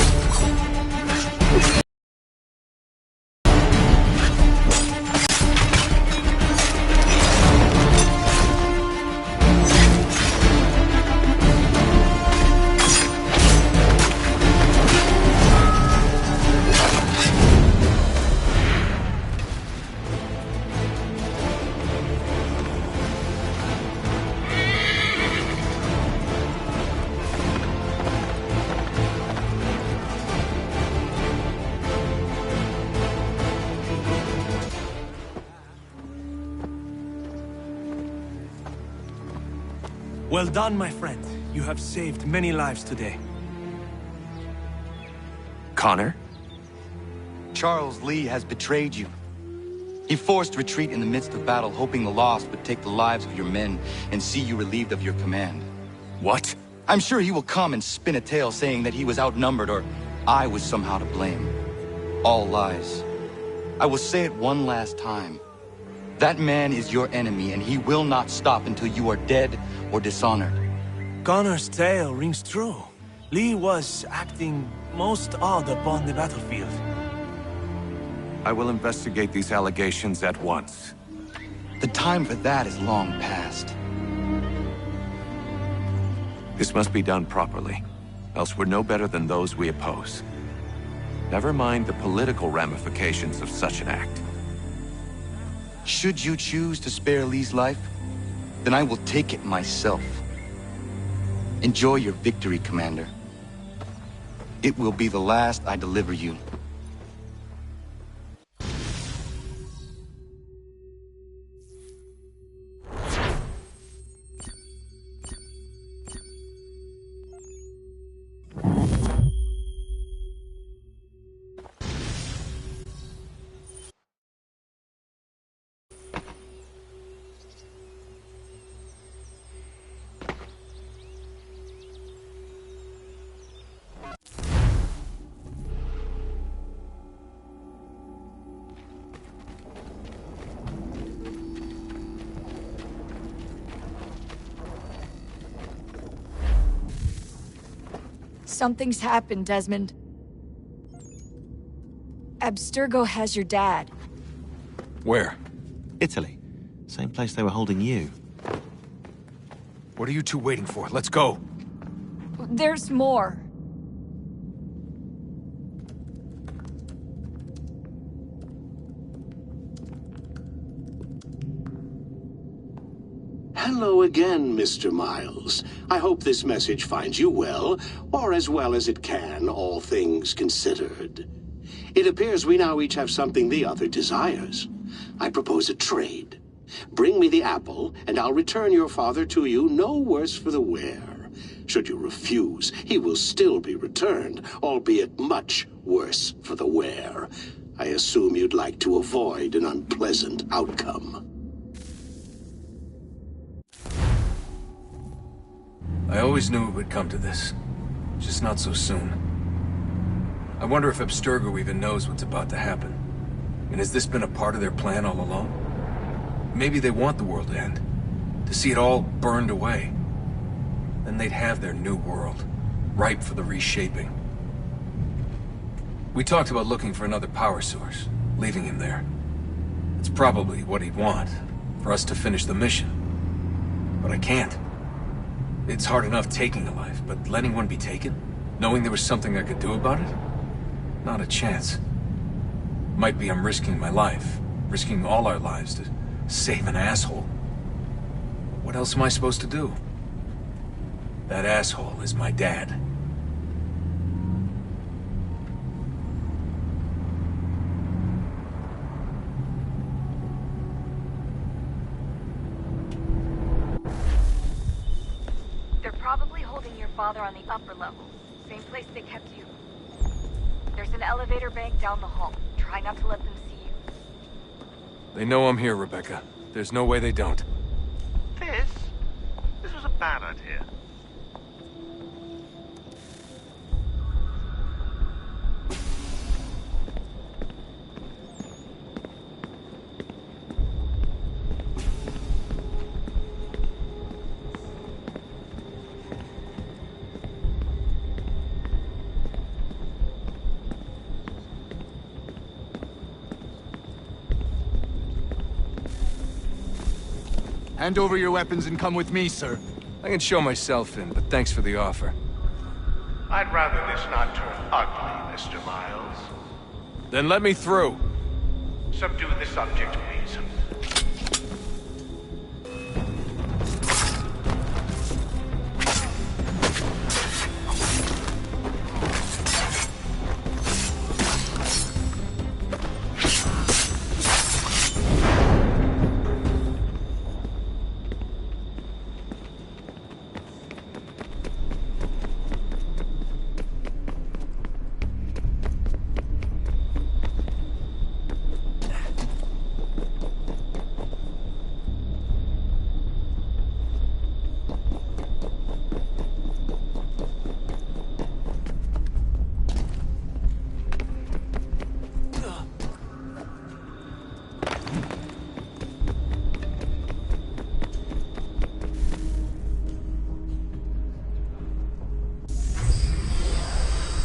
Well done, my friend. You have saved many lives today.
Connor?
Charles Lee has betrayed you. He forced retreat in the midst of battle, hoping the loss would take the lives of your men and see you relieved of your command.
What?
I'm sure he will come and spin a tale saying that he was outnumbered or I was somehow to blame. All lies. I will say it one last time. That man is your enemy, and he will not stop until you are dead or dishonored.
Connor's tale rings true. Lee was acting most odd upon the battlefield.
I will investigate these allegations at once.
The time for that is long past.
This must be done properly, else we're no better than those we oppose. Never mind the political ramifications of such an act.
Should you choose to spare Lee's life, then I will take it myself. Enjoy your victory, Commander. It will be the last I deliver you.
Something's happened, Desmond. Abstergo has your dad.
Where?
Italy. Same place they were holding you.
What are you two waiting for? Let's go.
There's more.
Hello again, Mr. Miles. I hope this message finds you well, or as well as it can, all things considered. It appears we now each have something the other desires. I propose a trade. Bring me the apple, and I'll return your father to you no worse for the wear. Should you refuse, he will still be returned, albeit much worse for the wear. I assume you'd like to avoid an unpleasant outcome.
I always knew it would come to this. Just not so soon. I wonder if Abstergo even knows what's about to happen. And has this been a part of their plan all along? Maybe they want the world to end. To see it all burned away. Then they'd have their new world, ripe for the reshaping. We talked about looking for another power source, leaving him there. It's probably what he'd want, for us to finish the mission. But I can't. It's hard enough taking a life, but letting one be taken? Knowing there was something I could do about it? Not a chance. Might be I'm risking my life, risking all our lives to save an asshole. What else am I supposed to do? That asshole is my dad.
holding your father on the upper level. Same place they kept you. There's an elevator bank down the hall. Try not to let them see you.
They know I'm here, Rebecca. There's no way they don't.
This was a bad idea.
Hand over your weapons and come with me, sir.
I can show myself in, but thanks for the offer.
I'd rather this not turn ugly, Mr. Miles.
Then let me through.
Subdue the subject, please.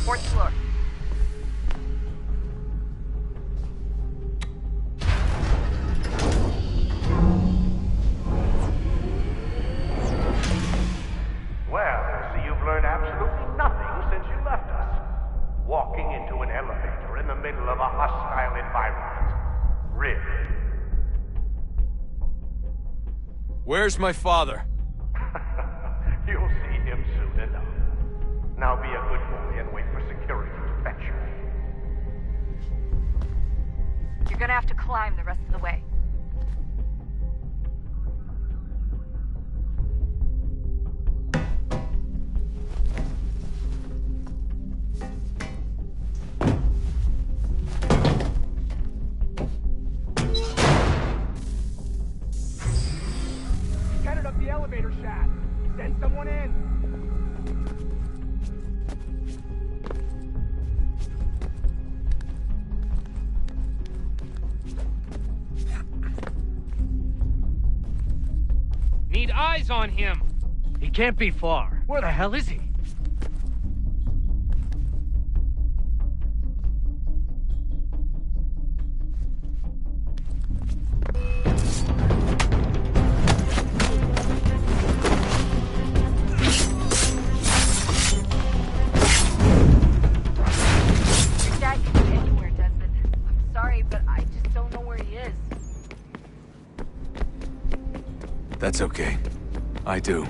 Fourth floor.
Well, so you've learned absolutely nothing since you left us. Walking into an elevator in the middle of a hostile environment. Really?
Where's my father?
You'll see him soon enough. Now be a good boy and wait for security to fetch you.
You're gonna have to climb the rest of the way.
Headed up the elevator shaft. Send someone in.
Need eyes on him.
He can't be far. Where the hell is he?
Your dad could be anywhere, Desmond. I'm sorry, but I just don't know where he is.
That's okay. I do.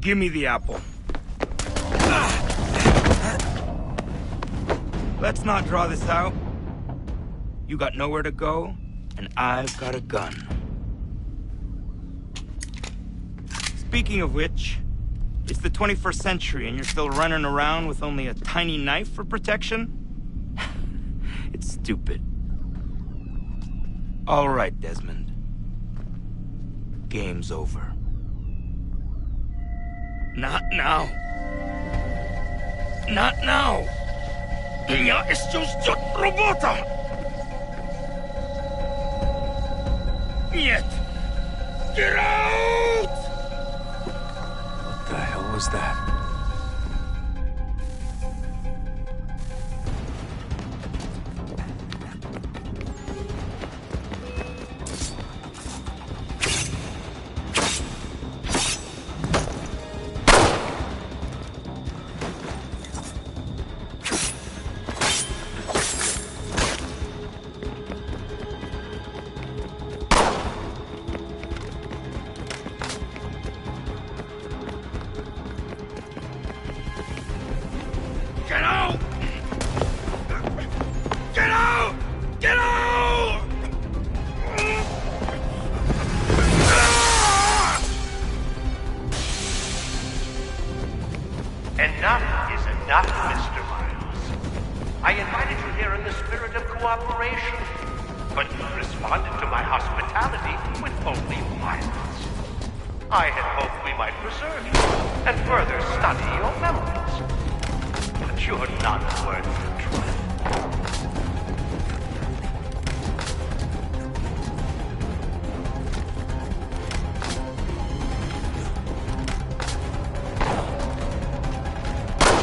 Give me the apple. Let's not draw this out. You got nowhere to go, and I've got a gun. Speaking of which, it's the 21st century and you're still running around with only a tiny knife for protection? It's stupid. All right, Desmond. Game's over. Not now. Not now. Я еще ждет работа. Нет. Get out!
What the hell was that?
Get out! Get out! Get out!
Enough is enough, Mr. Miles. I invited you here in the spirit of cooperation, but you responded to my hospitality with only violence. I had hoped we might preserve you and further study your memories. But you're not worth the trouble.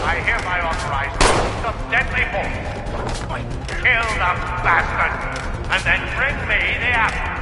I hereby authorize the use of deadly force. Kill the bastard, and then bring me the apple.